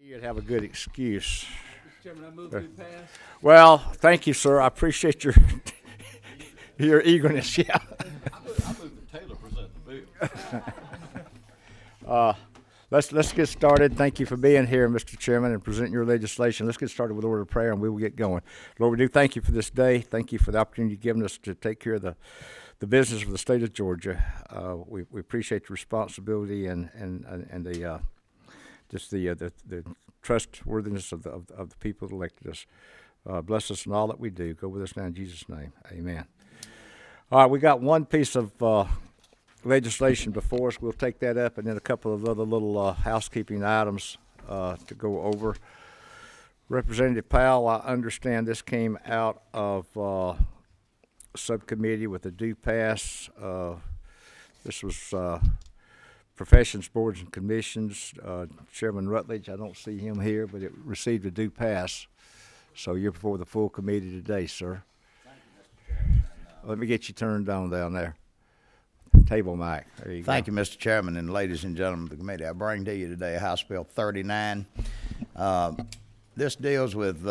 You'd have a good excuse. Mr. Chairman, I move we pass. Well, thank you, sir. I appreciate your your eagerness. Yeah. I move that Taylor present the bill. Let's get started. Thank you for being here, Mr. Chairman, and presenting your legislation. Let's get started with a word of prayer, and we will get going. Lord, we do thank you for this day. Thank you for the opportunity you've given us to take care of the business of the state of Georgia. We appreciate the responsibility and the the trustworthiness of the people that elected us. Bless us in all that we do. Go with us now in Jesus' name. Amen. All right, we got one piece of legislation before us. We'll take that up, and then a couple of other little housekeeping items to go over. Representative Powell, I understand this came out of a subcommittee with a due pass. This was professions, boards, and commissions. Chairman Rutledge, I don't see him here, but it received a due pass. So you're before the full committee today, sir. Thank you, Mr. Chairman. Let me get you turned on down there. Table mic. There you Thank go. you, Mr. Chairman, and ladies and gentlemen of the committee. I bring to you today House Bill 39. This deals with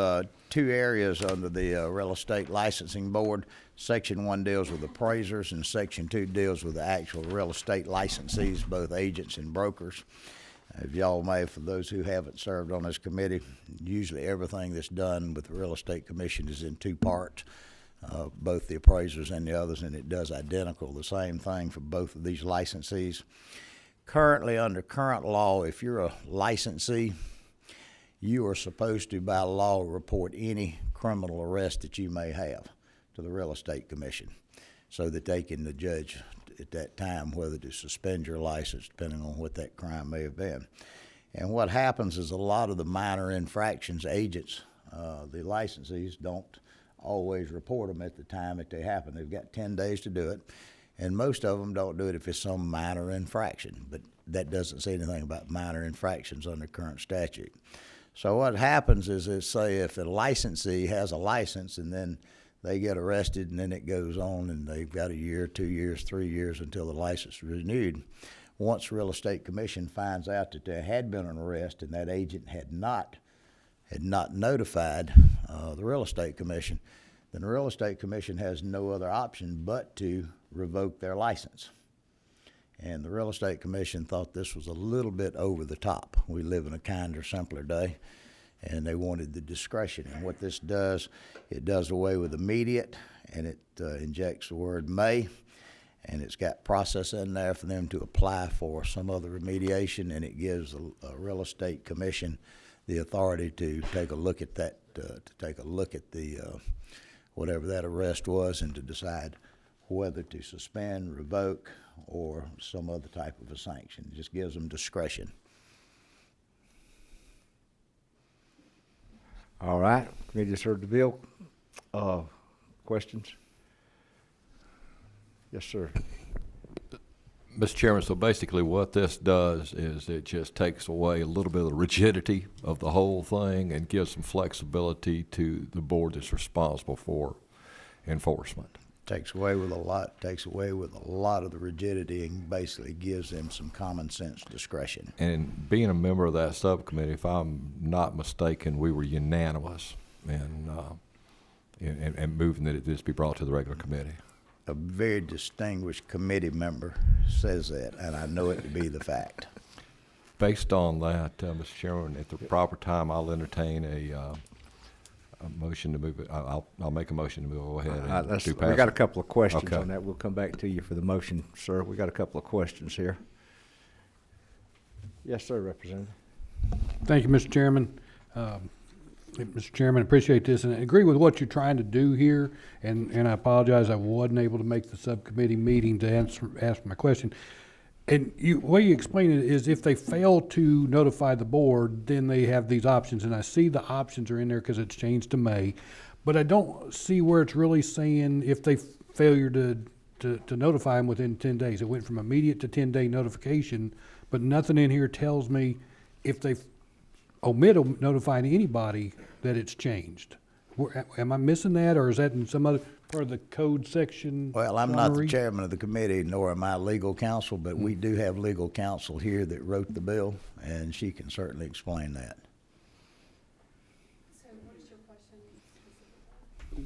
two areas under the Real Estate Licensing Board. Section 1 deals with appraisers, and Section 2 deals with the actual real estate licensees, both agents and brokers. If y'all may, for those who haven't served on this committee, usually everything that's done with the Real Estate Commission is in two parts, both the appraisers and the others, and it does identical, the same thing for both of these licensees. Currently, under current law, if you're a licensee, you are supposed to, by law, report any criminal arrest that you may have to the Real Estate Commission so that they can judge at that time whether to suspend your license depending on what that crime may have been. And what happens is a lot of the minor infractions, agents, the licensees don't always report them at the time that they happen. They've got 10 days to do it, and most of them don't do it if it's some minor infraction, but that doesn't say anything about minor infractions under current statute. So what happens is, say if a licensee has a license and then they get arrested and then it goes on and they've got a year, 2 years, 3 years until the license is renewed. Once the Real Estate Commission finds out that there had been an arrest and that agent had not notified the Real Estate Commission, then the Real Estate Commission has no other option but to revoke their license. And the Real Estate Commission thought this was a little bit over the top. We live in a kinder, simpler day, and they wanted the discretion. And what this does, it does away with immediate, and it injects the word may, and it's got process in there for them to apply for some other remediation, and it gives the Real Estate Commission the authority to take a look at that, whatever that arrest was, and to decide whether to suspend, revoke, or some other type of a sanction. It just gives them discretion. All right. Committee just heard the bill. Questions? Yes, sir. Mr. Chairman, so basically what this does is it just takes away a little bit of the rigidity of the whole thing and gives some flexibility to the board that's responsible for enforcement. Takes away with a lot of the rigidity and basically gives them some common sense discretion. And being a member of that subcommittee, if I'm not mistaken, we were unanimous in moving that this be brought to the regular committee. A very distinguished committee member says that, and I know it to be the fact. Based on that, Mr. Chairman, at the proper time, I'll entertain a motion to move it. I'll make a motion to move. Go ahead. We got a couple of questions Okay. on that. We'll come back to you for the motion, sir. We got a couple of questions here. Yes, sir, Representative. Thank you, Mr. Chairman. Mr. Chairman, appreciate this, and I agree with what you're trying to do here, and I apologize I wasn't able to make the subcommittee meeting to ask my question. And the way you explain it is if they fail to notify the board, then they have these options, and I see the options are in there because it's changed to May, but I don't see where it's really saying if they failure to notify them within 10 days. It went from immediate to 10-day notification, but nothing in here tells me if they omit notifying anybody that it's changed. Am I missing that, or is that in some other part of the code section? Well, I'm not the chairman of the committee, nor am I legal counsel, but we do have legal counsel here that wrote the bill, and she can certainly explain that.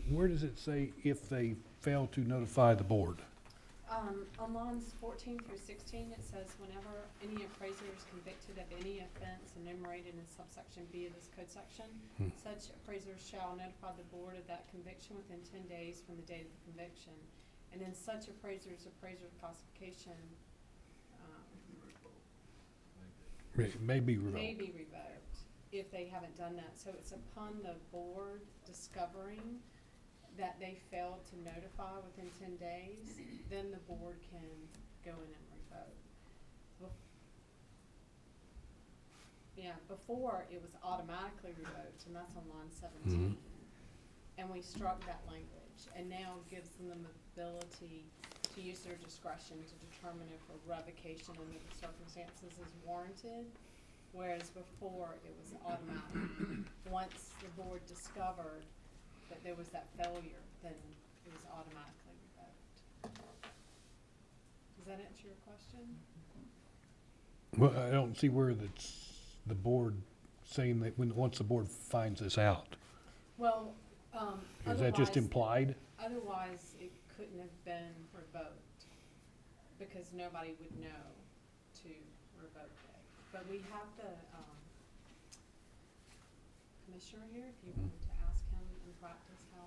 where does it say if they fail to notify the board? On lines 14 through 16, it says whenever any appraiser is convicted of any offense enumerated in subsection B of this code section, such appraisers shall notify the board of that conviction within 10 days from the date of the conviction. And then such appraiser classification It may be revoked. may be revoked if they haven't done that. So it's upon the board discovering that they failed to notify within 10 days, then the board can go in and revoke. Yeah, before it was automatically revoked, and that's on line 17. And we struck that language, and now gives them the ability to use their discretion to determine if a revocation under the circumstances is warranted, whereas before it was automatic. Once the board discovered that there was that failure, then it was automatically revoked. Does that answer your question? Well, I don't see where the board saying that once the board finds this out. Well, Is that just implied? Otherwise, it couldn't have been revoked, because nobody would know to revoke it. But we have the, commissioner here, if you wanted to ask him in practice how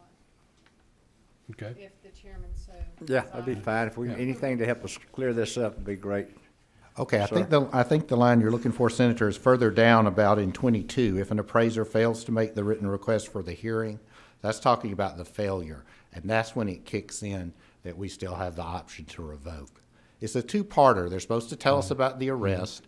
Okay. if the chairman so. Yeah, that'd be desired. fine. If we, anything to help us clear this up would be great. Okay, Sir? I think the line you're looking for, Senator, is further down about in 22. If an appraiser fails to make the written request for the hearing, that's talking about the failure. And that's when it kicks in that we still have the option to revoke. It's a two-parter. They're supposed to tell us about the arrest.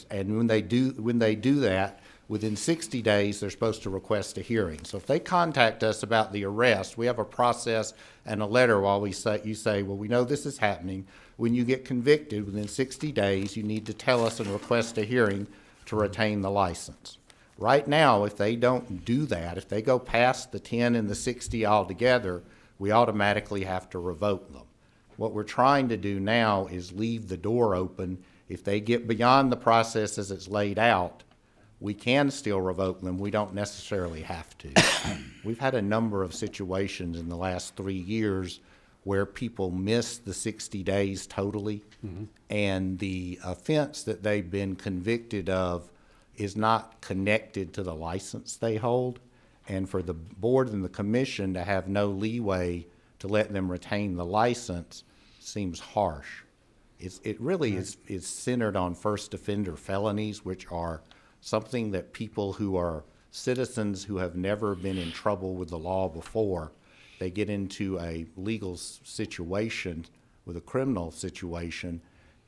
And when they do that, within 60 days, they're supposed to request a hearing. So if they contact us about the arrest, we have a process and a letter while you say, well, we know this is happening. When you get convicted, within 60 days, you need to tell us and request a hearing to retain the license. Right now, if they don't do that, if they go past the 10 and the 60 altogether, we automatically have to revoke them. What we're trying to do now is leave the door open. If they get beyond the process as it's laid out, we can still revoke them. We don't necessarily have to. We've had a number of situations in the last 3 years where people miss the 60 days totally, and the offense that they've been convicted of is not connected to the license they hold. And for the board and the commission to have no leeway to let them retain the license seems harsh. It really is centered on first offender felonies, which are something that people who are citizens who have never been in trouble with the law before, they get into a legal situation with a criminal situation.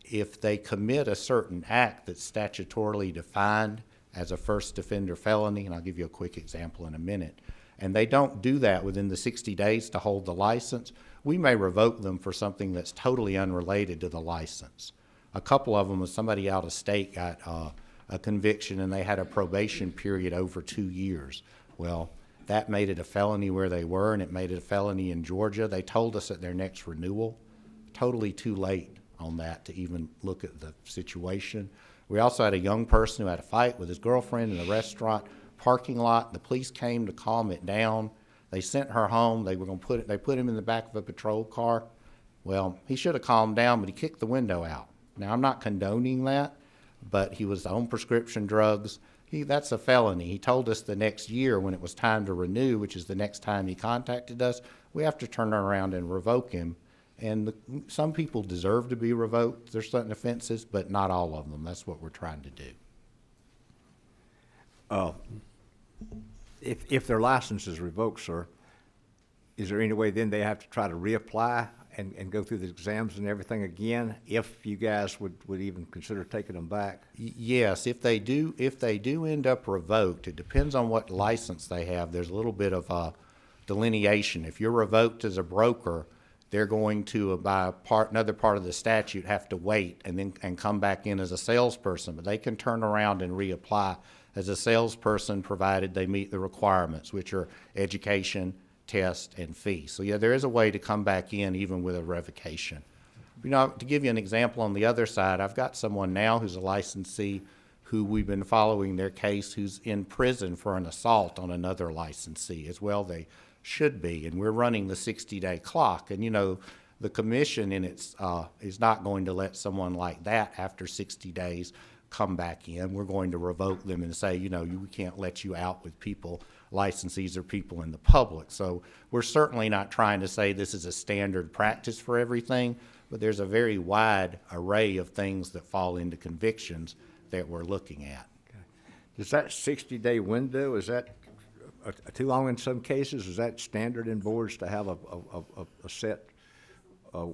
If they commit a certain act that's statutorily defined as a first offender felony, and I'll give you a quick example in a minute, and they don't do that within the 60 days to hold the license, we may revoke them for something that's totally unrelated to the license. A couple of them was somebody out of state got a conviction and they had a probation period over 2 years. Well, that made it a felony where they were, and it made it a felony in Georgia. They told us at their next renewal. Totally too late on that to even look at the situation. We also had a young person who had a fight with his girlfriend in a restaurant parking lot. The police came to calm it down. They sent her home. They put him in the back of a patrol car. Well, he should have calmed down, but he kicked the window out. Now, I'm not condoning that, but he was on prescription drugs. That's a felony. He told us the next year when it was time to renew, which is the next time he contacted us, we have to turn around and revoke him. And some people deserve to be revoked. There's certain offenses, but not all of them. That's what we're trying to do. If their license is revoked, sir, is there any way then they have to try to reapply and go through the exams and everything again, if you guys would even consider taking them back? Yes, if they do end up revoked, it depends on what license they have. There's a little bit of delineation. If you're revoked as a broker, they're going to, by another part of the statute, have to wait and come back in as a salesperson. But they can turn around and reapply as a salesperson, provided they meet the requirements, which are education, test, and fee. So yeah, there is a way to come back in even with a revocation. You know, to give you an example on the other side, I've got someone now who's a licensee who we've been following their case, who's in prison for an assault on another licensee as well. They should be, and we're running the 60-day clock. And, you know, the commission in its, is not going to let someone like that after 60 days come back in. We're going to revoke them and say, you know, we can't let you out with people, licensees or people in the public. So we're certainly not trying to say this is a standard practice for everything, but there's a very wide array of things that fall into convictions that we're looking at. Is that 60-day window, is that too long in some cases? Is that standard in boards to have a set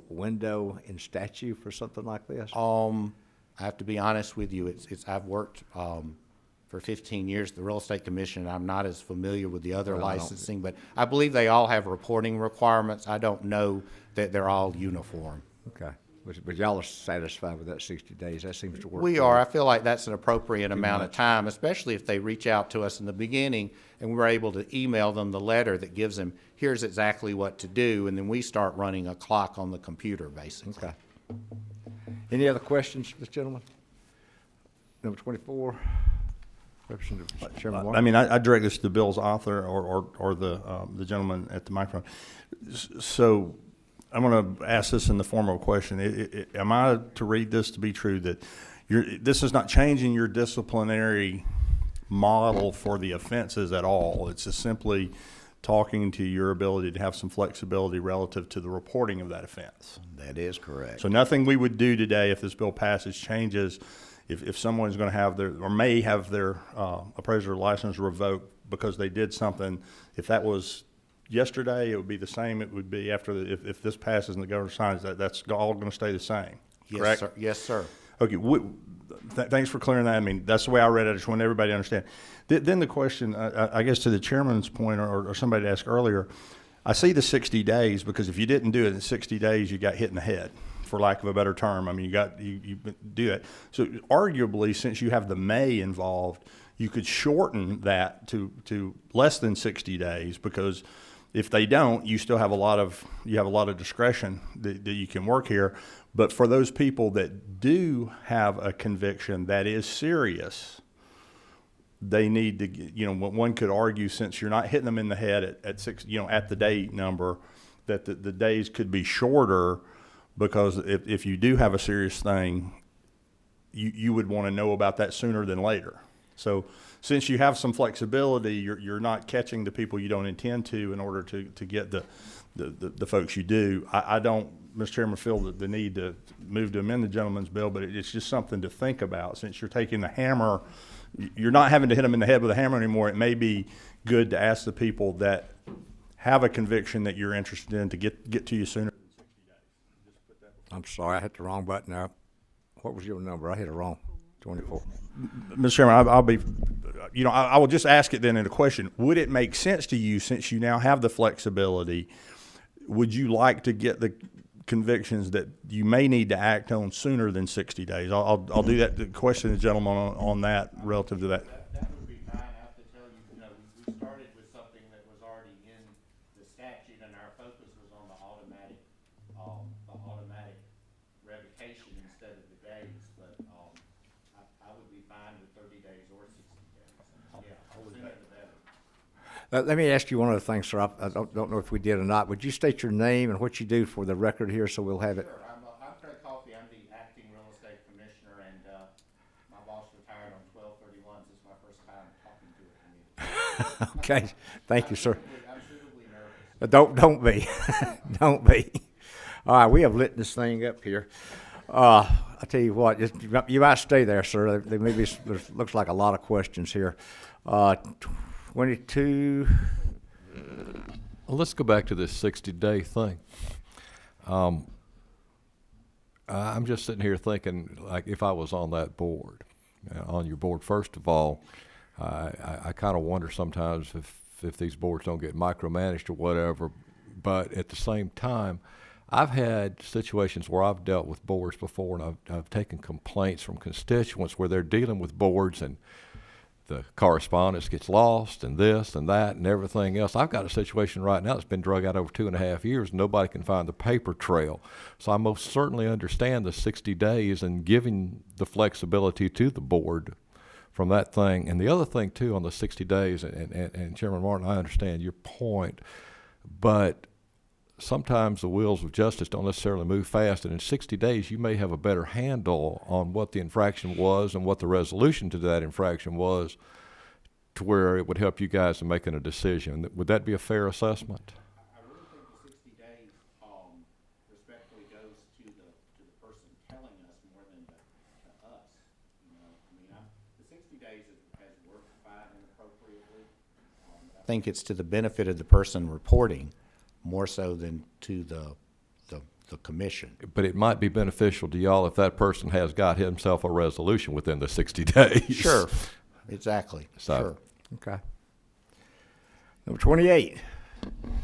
window in statute for something like this? I have to be honest with you, I've worked, for 15 years at the Real Estate Commission. I'm not as familiar with the other Well, I don't- licensing, but I believe they all have reporting requirements. I don't know that they're all uniform. Okay, but y'all are satisfied with that 60 days? That seems to work. We for are. you. I feel like that's an appropriate amount of time, especially if they reach out to us in the beginning and we're able to email them the letter that gives them, here's exactly what to do, and then we start running a clock on the computer, basically. Okay. Any other questions, Mr. Gentleman? Number 24, Representative Chairman I Martin. mean, I direct this to Bill's author or the gentleman at the microphone. So I'm going to ask this in the form of a question. Am I to read this to be true that this is not changing your disciplinary model for the offenses at all? It's just simply talking to your ability to have some flexibility relative to the reporting of that offense. That is correct. So nothing we would do today if this bill passes changes if someone's going to have their, or may have their appraiser license revoked because they did something. If that was yesterday, it would be the same it would be after, if this passes and the governor signs that, that's all going to stay the same, Yes, correct? sir. Yes, sir. Okay, thanks for clearing that. I mean, that's the way I read it. I just want everybody to understand. Then the question, I guess to the chairman's point, or somebody asked earlier, I see the 60 days because if you didn't do it in 60 days, you got hit in the head, for lack of a better term. I mean, you do it. So arguably, since you have the may involved, you could shorten that to less than 60 days because if they don't, you still have a lot of discretion that you can work here. But for those people that do have a conviction that is serious, they need to, one could argue since you're not hitting them in the head at six, at the date number, that the days could be shorter because if you do have a serious thing, you would want to know about that sooner than later. So since you have some flexibility, you're not catching the people you don't intend to in order to get the folks you do. I don't, Mr. Chairman, feel the need to move to amend the gentleman's bill, but it's just something to think about. Since you're taking the hammer, you're not having to hit them in the head with a hammer anymore. It may be good to ask the people that have a conviction that you're interested in to get to you sooner than 60 days. I'm sorry, I hit the wrong button there. What was your number? I hit it wrong. 24. Mr. Chairman, I'll be, I will just ask it then in a question. Would it make sense to you, since you now have the flexibility, would you like to get the convictions that you may need to act on sooner than 60 days? I'll do that, to question the gentleman on that relative to that. That would be fine. I have to tell you, we started with something that was already in the statute, and our focus was on the automatic revocation instead of the days, but, I would be fine with 30 days or 60 days. Yeah, sooner the better. Let me ask you one other thing, sir. I don't know if we did or not. Would you state your name and what you do for the record here so we'll have it? Sure. I'm Craig Coffey. I'm the acting real estate commissioner, and, my boss retired on 12/31. This is my first time talking to a committee. Okay, thank you, sir. I'm suitably nervous. Don't be, don't be. All right, we have lit this thing up here. I tell you what, you might stay there, sir. There may be, looks like a lot of questions here. 22. Well, let's go back to this 60-day thing. I'm just sitting here thinking, like, if I was on that board, on your board, first of all, I kind of wonder sometimes if these boards don't get micromanaged or whatever. But at the same time, I've had situations where I've dealt with boards before, and I've taken complaints from constituents where they're dealing with boards and the correspondence gets lost and this and that and everything else. I've got a situation right now that's been drug out over 2.5 years, and nobody can find the paper trail. So I most certainly understand the 60 days and giving the flexibility to the board from that thing. And the other thing, too, on the 60 days, and Chairman Martin, I understand your point. But sometimes the wheels of justice don't necessarily move fast, and in 60 days you may have a better handle on what the infraction was and what the resolution to that infraction was, to where it would help you guys in making a decision. Would that be a fair assessment? I really think the 60 days, respectfully goes to the person telling us more than to us. You know, I mean, the 60 days has worked fine and appropriately. I think it's to the benefit of the person reporting more so than to the commission. But it might be beneficial to y'all if that person has got himself a resolution within the 60 days. Sure, exactly, So- sure. Okay. Number 28.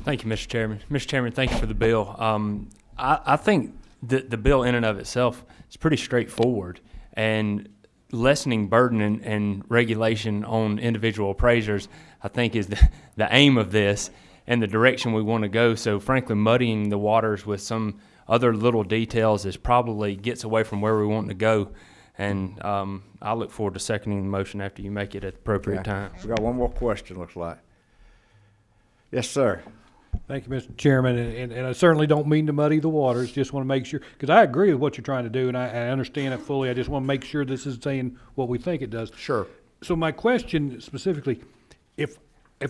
Thank you, Mr. Chairman. Mr. Chairman, thank you for the bill. I think the bill in and of itself is pretty straightforward, and lessening burden and regulation on individual appraisers, I think, is the aim of this and the direction we want to go. So frankly, muddying the waters with some other little details is probably gets away from where we want to go. And I look forward to seconding the motion after you make it at the appropriate Okay. time. We got one more question, looks like. Yes, sir. Thank you, Mr. Chairman, and I certainly don't mean to muddy the waters, just want to make sure, because I agree with what you're trying to do, and I understand it fully. I just want to make sure this is saying what we think it does. Sure. So my question specifically, if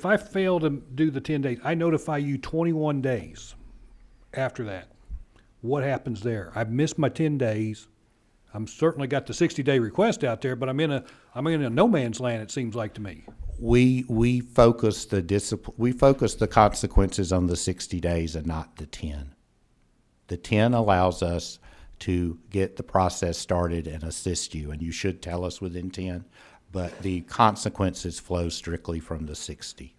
I fail to do the 10 days, I notify you 21 days after that. What happens there? I've missed my 10 days. I'm certainly got the 60-day request out there, but I'm in a no man's land, it seems like to me. We focus the consequences on the 60 days and not the 10. The 10 allows us to get the process started and assist you, and you should tell us within 10, but the consequences flow strictly from the 60.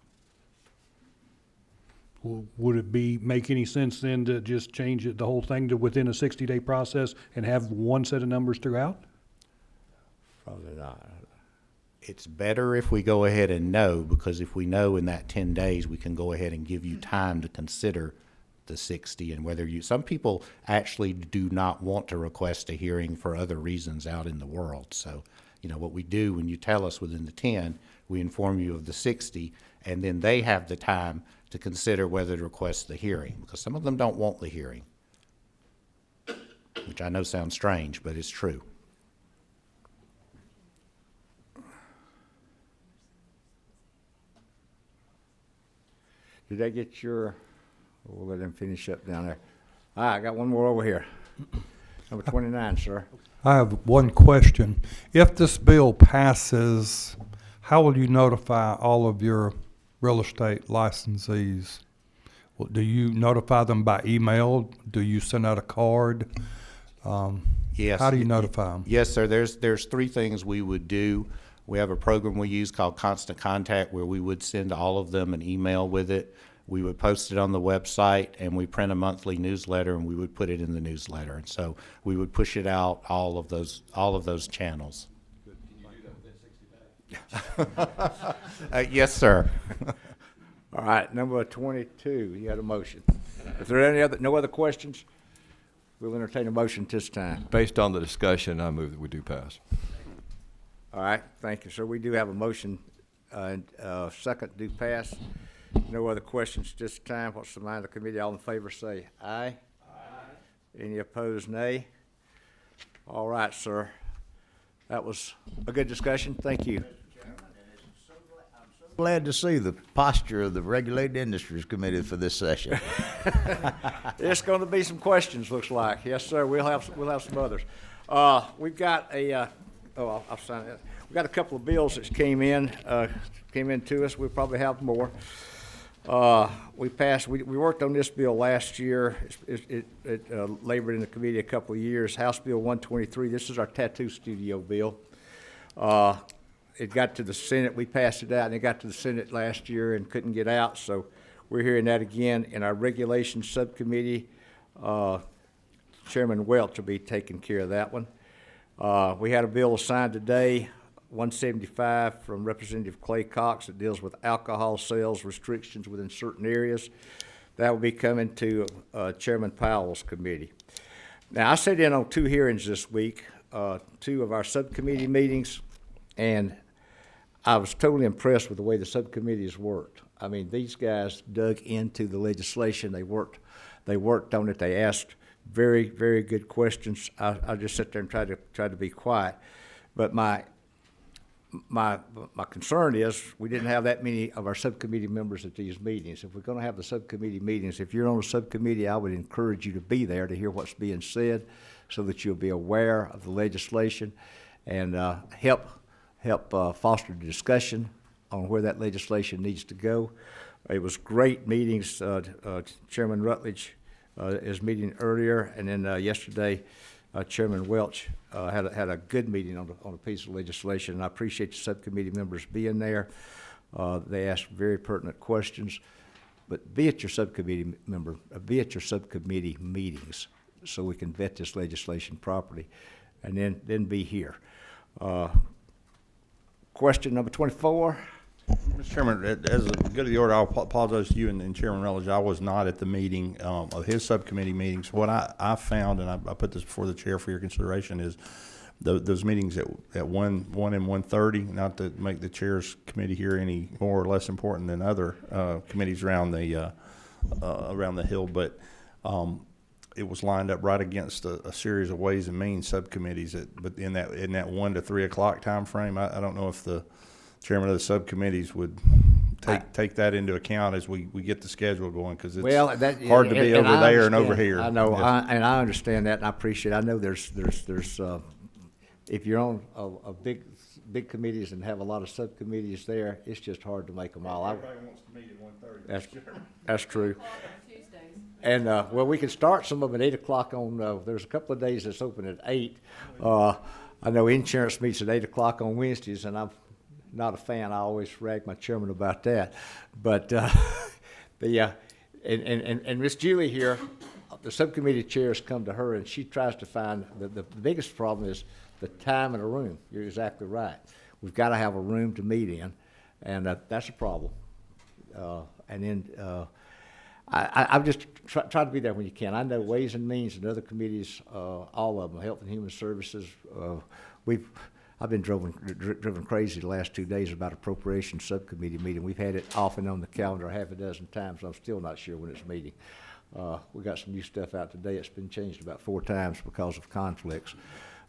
Would it make any sense then to just change the whole thing to within a 60-day process and have one set of numbers throughout? Probably not. It's better if we go ahead and know, because if we know in that 10 days, we can go ahead and give you time to consider the 60 and whether some people actually do not want to request a hearing for other reasons out in the world. So, you know, what we do when you tell us within the 10, we inform you of the 60, and then they have the time to consider whether to request the hearing, because some of them don't want the hearing, which I know sounds strange, but it's true. Did they get your, we'll let them finish up down there. All right, I got one more over here. Number 29, sir. I have one question. If this bill passes, how will you notify all of your real estate licensees? Well, do you notify them by email? Do you send out a card? Yes. How do you notify them? Yes, sir. There's three things we would do. We have a program we use called Constant Contact, where we would send all of them an email with it. We would post it on the website, and we print a monthly newsletter, and we would put it in the newsletter. And so we would push it out all of those channels. Can you do that within 60 days? Yes, sir. All right, number 22, you got a motion. If there are no other questions, we'll entertain a motion at this time. Based on the discussion, I move that we do pass. All right, thank you, sir. We do have a motion, second do pass. No other questions at this time. What's the mind of the committee? All in favor say aye. Aye. Any opposed, nay? All right, sir. That was a good discussion. Thank you. Glad to see the posture of the Regulated Industries Committee for this session. There's going to be some questions, looks like. Yes, sir. We'll have some others. We've got I'll sign it. We've got a couple of bills that came in to us. We'll probably have more. We worked on this bill last year. It labored in the committee a couple of years. House Bill 123. This is our tattoo studio bill. It got to the Senate. We passed it out, and it got to the Senate last year and couldn't get out. So we're hearing that again in our Regulations Subcommittee. Chairman Welch will be taking care of that one. We had a bill signed today, 175 from Representative Clay Cox, that deals with alcohol sales restrictions within certain areas. That will be coming to Chairman Powell's committee. Now, I sat in on two hearings this week, two of our subcommittee meetings, and I was totally impressed with the way the subcommittees worked. I mean, these guys dug into the legislation. They worked on it. They asked very, very good questions. I just sit there and try to be quiet. But my concern is we didn't have that many of our subcommittee members at these meetings. If we're going to have the subcommittee meetings, if you're on a subcommittee, I would encourage you to be there to hear what's being said so that you'll be aware of the legislation and help foster the discussion on where that legislation needs to go. It was great meetings. Chairman Rutledge is meeting earlier, and then yesterday, Chairman Welch had a good meeting on a piece of legislation, and I appreciate the subcommittee members being there. They asked very pertinent questions, but be at your subcommittee meetings so we can vet this legislation properly, and then be here. Question number 24. Mr. Chairman, as a good of the order, I'll apologize to you and Chairman Rutledge. I was not at the meeting of his subcommittee meetings. What I found, and I put this before the chair for your consideration, is those meetings at 1 and 1:30. Not to make the chair's committee here any more or less important than other committees around the hill, but it was lined up right against a series of Ways and Means subcommittees. But in that 1 to 3 o'clock time frame, I don't know if the chairman of the subcommittees would take that into account as we get the schedule going, because it's hard to be over there and over here. I know, Yes. I understand that, and I appreciate it. I know there's if you're on a big committees and have a lot of subcommittees there, it's just hard to make them all. Everybody wants to meet at 1:30. That's true. Tuesdays. And, well, we can start some of them at 8 o'clock on, there's a couple of days that's open at 8. I know insurance meets at 8 o'clock on Wednesdays, and I'm not a fan. I always rag my chairman about that. But, and Miss Julie here, the subcommittee chairs come to her, and she tries to find, the biggest problem is the time and a room. You're exactly right. We've got to have a room to meet in, and that's a problem. And then, I've just try to be there when you can. I know Ways and Means and other committees, all of them, Health and Human Services. I've been driven crazy the last 2 days about appropriation subcommittee meeting. We've had it off and on the calendar half a dozen times. I'm still not sure when it's meeting. We got some new stuff out today. It's been changed about 4 times because of conflicts.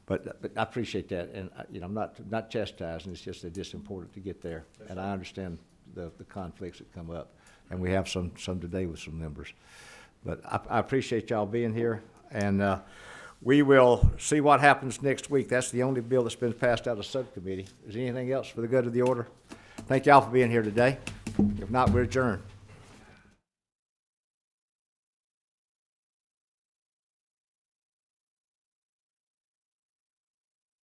But I appreciate that, and I'm not chastising. It's just that it's important to get there, and I understand the conflicts that come up. And we have some today with some members. But I appreciate y'all being here, and we will see what happens next week. That's the only bill that's been passed out of subcommittee. Is there anything else for the good of the order? Thank y'all for being here today. If not, we're adjourned.